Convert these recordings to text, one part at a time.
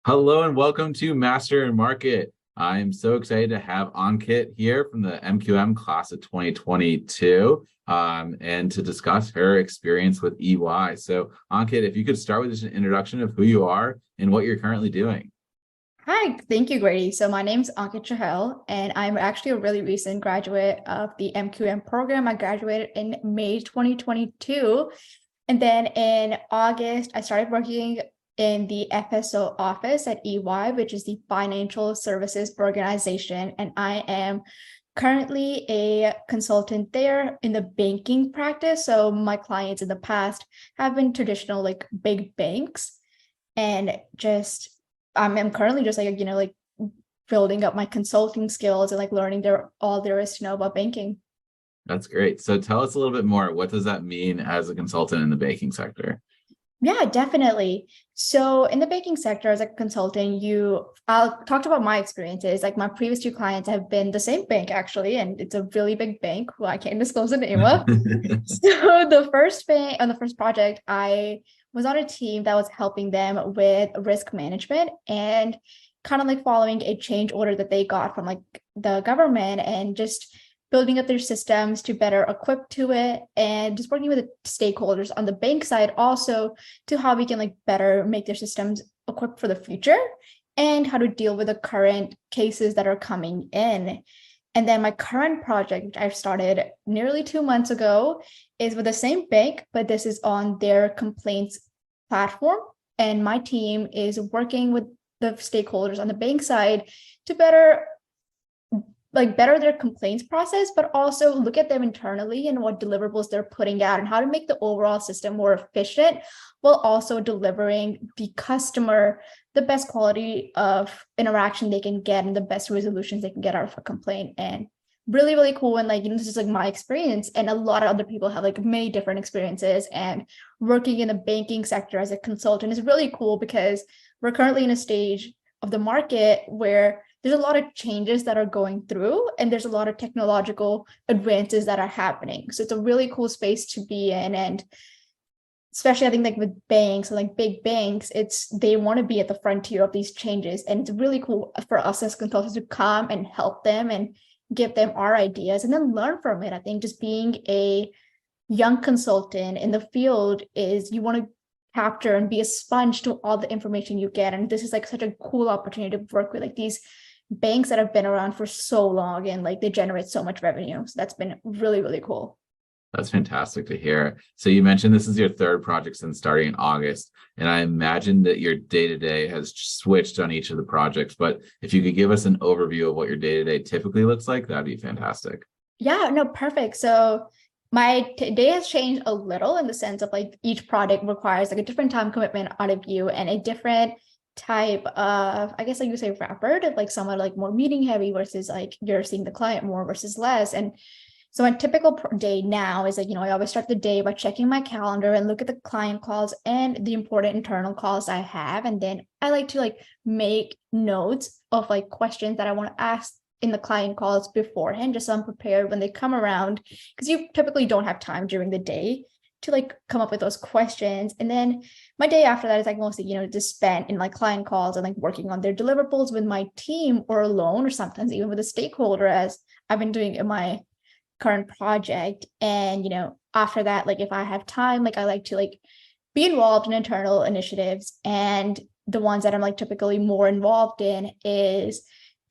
Hello and welcome to Master and Market. I'm so excited to have Ankit here from the MQM class of 2022 and to discuss her experience with EY. So, Ankit, if you could start with just an introduction of who you are and what you're currently doing. Hi, thank you, Grady. So my name's Ankit Chahal, and I'm actually a really recent graduate of the MQM program. I graduated in May 2022. And then in August, I started working in the FSO office at EY, which is the Financial Services Organization. And I am currently a consultant there in the banking practice. So my clients in the past have been traditional, like big banks, and just I'm currently just like building up my consulting skills and like learning all there is to know about banking. That's great. So, tell us a little bit more. What does that mean as a consultant in the banking sector? Yeah, definitely. So in the banking sector as a consultant, I'll talk about my experiences. Like my previous two clients have been the same bank actually, and it's a really big bank who I can't disclose the name of. So the first bank on the first project, I was on a team that was helping them with risk management and kind of like following a change order that they got from like the government and just building up their systems to better equip to it and just working with the stakeholders on the bank side also to how we can like better make their systems equipped for the future and how to deal with the current cases that are coming in. And then my current project, which I've started nearly 2 months ago, is with the same bank, but this is on their complaints platform. And my team is working with the stakeholders on the bank side to better their complaints process, but also look at them internally and what deliverables they're putting out and how to make the overall system more efficient while also delivering the customer the best quality of interaction they can get and the best resolutions they can get out of a complaint. And really, really cool. And this is like my experience. And a lot of other people have like many different experiences. And working in the banking sector as a consultant is really cool because we're currently in a stage of the market where there's a lot of changes that are going through and there's a lot of technological advances that are happening. So it's a really cool space to be in. And especially I think like with banks and like big banks, they want to be at the frontier of these changes. And it's really cool for us as consultants to come and help them and give them our ideas and then learn from it. I think just being a young consultant in the field is you want to capture and be a sponge to all the information you get. And this is like such a cool opportunity to work with like these banks that have been around for so long and like they generate so much revenue. So that's been really, really cool. That's fantastic to hear. So, you mentioned this is your third project since starting in August, and I imagine that your day to day has switched on each of the projects. But if you could give us an overview of what your day to day typically looks like, that'd be fantastic. Yeah, no, perfect. So my day has changed a little in the sense of like each product requires like a different time commitment out of you and a different type of, I guess like you say rapid, like somewhat like more meeting heavy versus like you're seeing the client more versus less. And so my typical day now is like, I always start the day by checking my calendar and look at the client calls and the important internal calls I have. And then I like to like make notes of like questions that I want to ask in the client calls beforehand, just so I'm prepared when they come around, because you typically don't have time during the day to like come up with those questions. And then my day after that is like mostly, just spent in like client calls and like working on their deliverables with my team or alone, or sometimes even with a stakeholder, as I've been doing in my current project. And after that, like if I have time, like I like to like be involved in internal initiatives. And the ones that I'm like typically more involved in is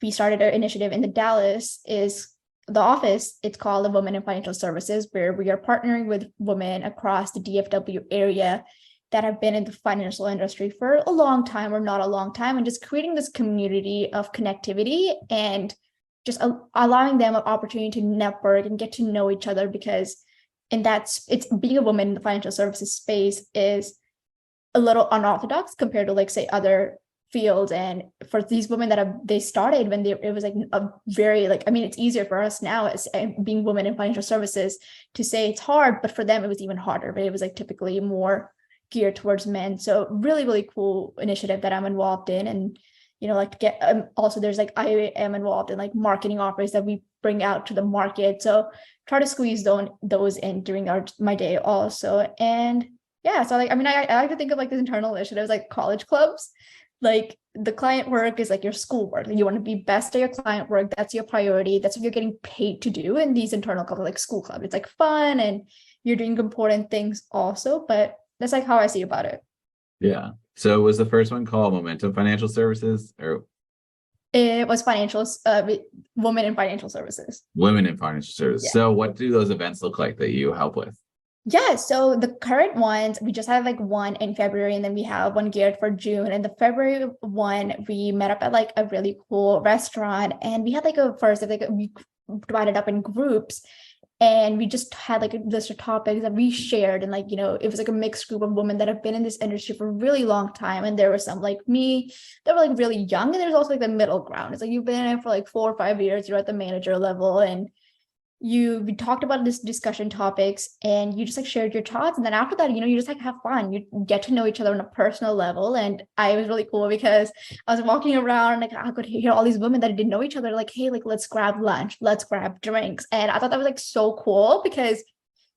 we started an initiative in the Dallas is the office. It's called the Women in Financial Services, where we are partnering with women across the DFW area that have been in the financial industry for a long time or not a long time, and just creating this community of connectivity and just allowing them an opportunity to network and get to know each other. Because it's being a woman in the financial services space is a little unorthodox compared to like say other fields. And for these women they started when it was like a very like, I mean, it's easier for us now as being women in financial services to say it's hard, but for them it was even harder, but it was like typically more geared towards men. So really, really cool initiative that I'm involved in. And like to get also there's like I am involved in like marketing offers that we bring out to the market, so try to squeeze those in during my day also. And yeah, so like I mean I like to think of like these internal initiatives like college clubs, like the client work is like your schoolwork. You want to be best at your client work. That's your priority. That's what you're getting paid to do in these internal clubs, like school club. It's like fun and you're doing important things also, but that's like how I see about it. Yeah. So was the first one called Momentum Financial Services or It was women in financial services. Women in Financial Services? Yeah. So what do those events look like that you help with? Yeah, so the current ones, we just had like one in February and then we have one geared for June. And the February one, we met up at like a really cool restaurant and we had like we divided up in groups and we just had like a list of topics that we shared. And like, it was like a mixed group of women that have been in this industry for a really long time. And there were some like me that were like really young. And there's also like the middle ground. It's like you've been in it for like 4 or 5 years, you're at the manager level and we talked about this discussion topics and you just like shared your thoughts and then after that you just like have fun, you get to know each other on a personal level. And I was really cool because I was walking around like I could hear all these women that didn't know each other like, hey, like let's grab lunch, let's grab drinks. And I thought that was like so cool because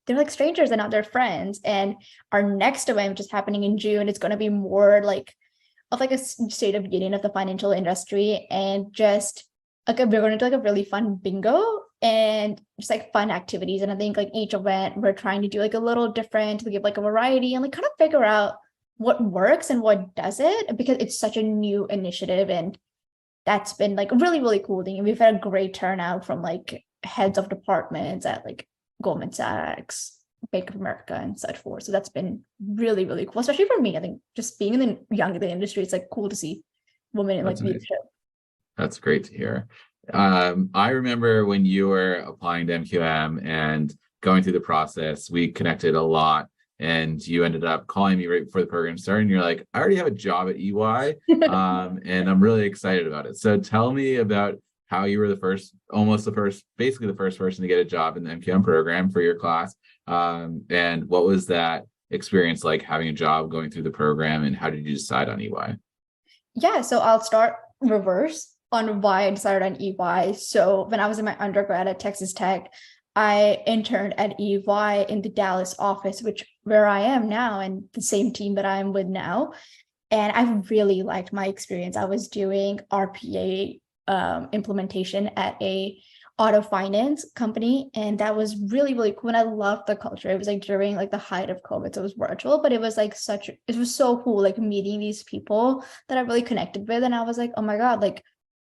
they're like strangers and now they're friends. And our next event, which is happening in June, it's going to be more like of like a state of union of the financial industry and just like we're going to do like a really fun bingo and just like fun activities. And I think like each event we're trying to do like a little different to give like a variety and like kind of figure out what works and what doesn't because it's such a new initiative. And that's been like a really, really cool thing. And we've had a great turnout from like heads of departments at like Goldman Sachs, Bank of America, and such forth. So that's been really, really cool, especially for me. I think just being in the industry, it's like cool to see women in like leadership. That's great to hear. I remember when you were applying to MQM and going through the process, we connected a lot and you ended up calling me right before the program started. And you're like, I already have a job at EY and I'm really excited about it. So tell me about how you were basically the first person to get a job in the MQM program for your class. And what was that experience like having a job going through the program and how did you decide on EY? Yeah, so I'll start reverse on why I decided on EY. So when I was in my undergrad at Texas Tech, I interned at EY in the Dallas office, where I am now and the same team that I'm with now. And I really liked my experience. I was doing RPA implementation at a auto finance company. And that was really, really cool. And I loved the culture. It was like during like the height of COVID. So it was virtual, but it was like it was so cool, like meeting these people that I really connected with. And I was like, oh my God, like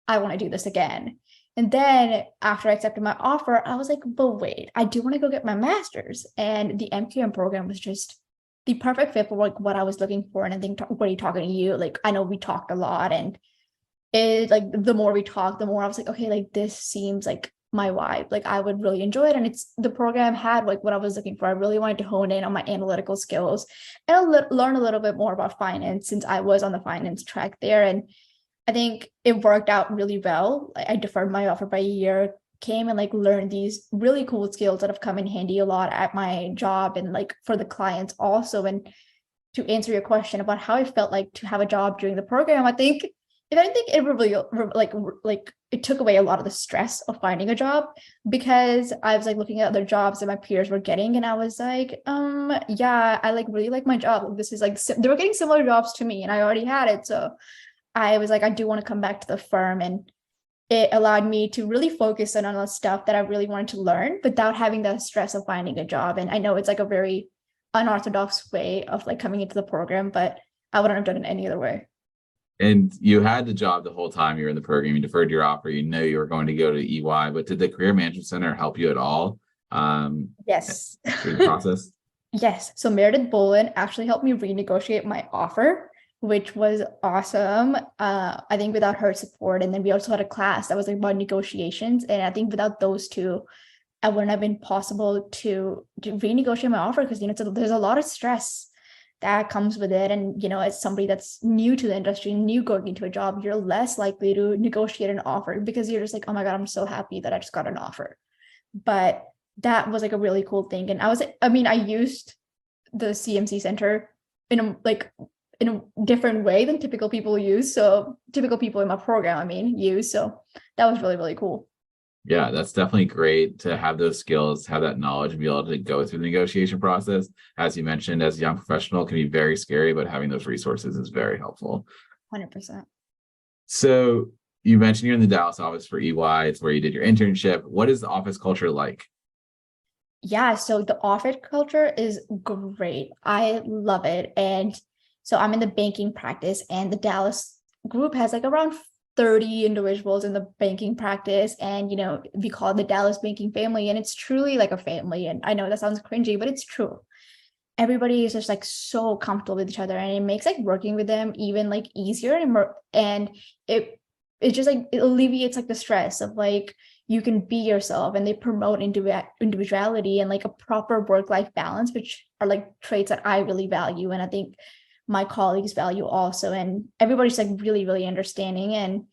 I want to do this again. And then after I accepted my offer, I was like, but wait, I do want to go get my master's. And the MQM program was just the perfect fit for like what I was looking for. And I think what are you talking to you? Like, I know we talked a lot and it like the more we talked, the more I was like, okay, like this seems like my vibe. Like I would really enjoy it. And it's the program had like what I was looking for. I really wanted to hone in on my analytical skills and learn a little bit more about finance since I was on the finance track there. And I think it worked out really well. I deferred my offer by a year, came and like learned these really cool skills that have come in handy a lot at my job and like for the clients also. And to answer your question about how I felt like to have a job during the program, I think if anything, it really like it took away a lot of the stress of finding a job because I was like looking at other jobs that my peers were getting, and I was like, yeah, I like really like my job. This is like they were getting similar jobs to me, and I already had it, so I was like, I do want to come back to the firm, and it allowed me to really focus on the stuff that I really wanted to learn without having the stress of finding a job. And I know it's like a very unorthodox way of like coming into the program, but I wouldn't have done it any other way. And you had the job the whole time you were in the program. You deferred your offer. You know you were going to go to EY, but did the Career Management Center help you at all Yes. through the process? Yes. So Meredith Bolin actually helped me renegotiate my offer, which was awesome. I think without her support, and then we also had a class that was like about negotiations. And I think without those two, I wouldn't have been possible to renegotiate my offer because, there's a lot of stress that comes with it. And, as somebody that's new to the industry, new going into a job, you're less likely to negotiate an offer because you're just like, oh my God, I'm so happy that I just got an offer. But that was like a really cool thing. And I used the CMC Center in a different way than typical people use. So typical people in my program, use. So that was really, really cool. Yeah, that's definitely great to have those skills, have that knowledge, and be able to go through the negotiation process. As you mentioned, as a young professional, can be very scary, but having those resources is very helpful. 100%. So you mentioned you're in the Dallas office for EY. It's where you did your internship. What is the office culture like? Yeah, so the office culture is great. I love it. And so I'm in the banking practice, and the Dallas group has like around 30 individuals in the banking practice. And, we call it the Dallas banking family, and it's truly like a family. And I know that sounds cringy, but it's true. Everybody is just like so comfortable with each other, and it makes like working with them even like easier, and it just like it alleviates like the stress of like you can be yourself, and they promote individuality and like a proper work-life balance, which are like traits that I really value, and I think my colleagues value also. And everybody's like really, really understanding, and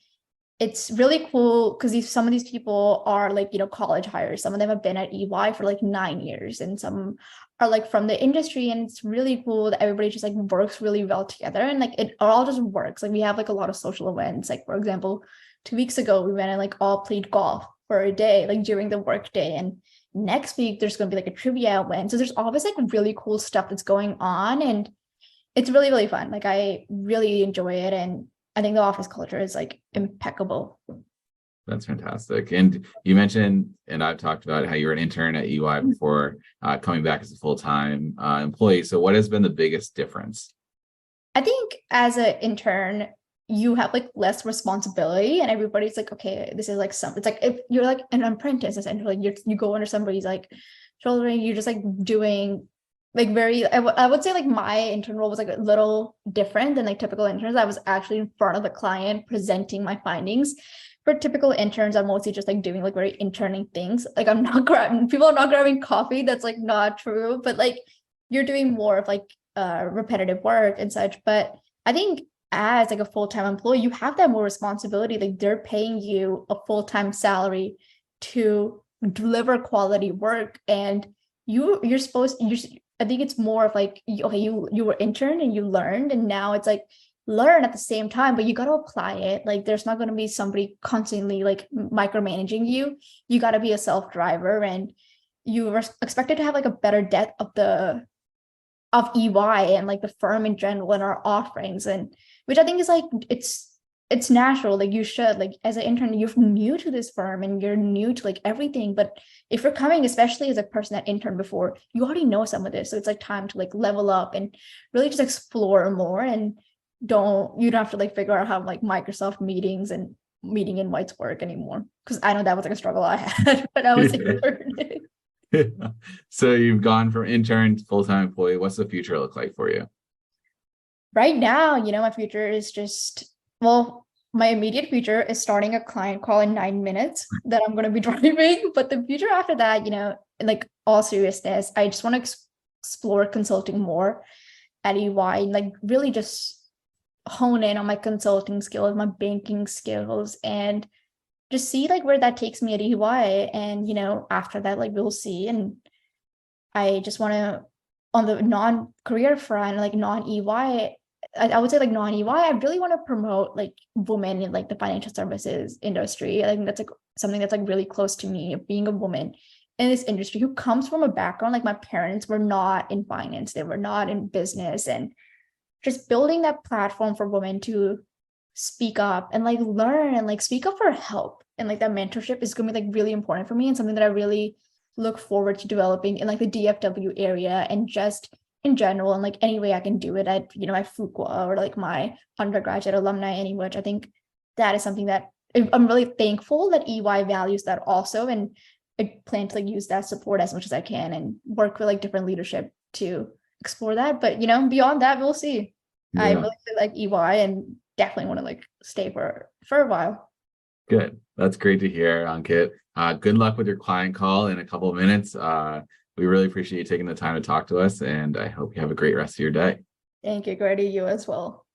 it's really cool because some of these people are like, college hires. Some of them have been at EY for like 9 years, and some are like from the industry. And it's really cool that everybody just like works really well together, and like it all just works. Like we have like a lot of social events. Like, for example, 2 weeks ago, we went and like all played golf for a day, like during the work day. And next week, there's going to be like a trivia event. So there's always like really cool stuff that's going on. And it's really, really fun. Like I really enjoy it. And I think the office culture is like impeccable. That's fantastic. And you mentioned, and I've talked about how you were an intern at EY before coming back as a full-time employee. So what has been the biggest difference? I think as an intern, you have like less responsibility, and everybody's like, okay, this is like it's like if you're like an apprentice, essentially, you go under somebody's like shoulder, and you're just like doing like I would say like my intern role was like a little different than like typical interns. I was actually in front of the client presenting my findings. For typical interns, I'm mostly just like doing like very interning things. Like I'm not grabbing people are not grabbing coffee. That's like not true. But like you're doing more of like repetitive work and such. But I think as like a full-time employee, you have that more responsibility. Like they're paying you a full-time salary to deliver quality work, and you're supposed I think it's more of like, okay, you were intern and you learned, and now it's like learn at the same time, but you got to apply it. Like there's not going to be somebody constantly like micromanaging you. You got to be a self-driver, and you are expected to have like a better depth of EY and like the firm in general and our offerings, and which I think is like it's natural. Like you should, like as an intern, you're new to this firm and you're new to like everything. But if you're coming, especially as a person that interned before, you already know some of this. So it's like time to like level up and really just explore more, and you don't have to like figure out how like Microsoft meetings and meeting invites work anymore. Because I know that was like a struggle I had when I was interning. So you've gone from intern to full-time employee. What's the future look like for you? Right now, my future is just, well, my immediate future is starting a client call in 9 minutes that I'm going to be driving. But the future after that, in like all seriousness, I just want to explore consulting more at EY, and like really just hone in on my consulting skills, my banking skills, and just see like where that takes me at EY. And, after that, like we'll see. And I just want to, on the non-career front, like non-EY, I would say like non-EY, I really want to promote like women in like the financial services industry. I think that's like something that's like really close to me, being a woman in this industry who comes from a background, like my parents were not in finance, they were not in business, and just building that platform for women to speak up and like learn and like speak up for help. And like that mentorship is going to be like really important for me, and something that I really look forward to developing in like the DFW area and just in general, and like any way I can do it at my Fuqua or like my undergraduate alumni, any which I think that is something that I'm really thankful that EY values that also, and I plan to like use that support as much as I can and work with like different leadership to explore that. But beyond that, we'll see. Yeah. I really like EY and definitely want to like stay for a while. Good. That's great to hear, Ankit. Good luck with your client call in a couple of minutes. We really appreciate you taking the time to talk to us, and I hope you have a great rest of your day. Thank you, Grady. You as well.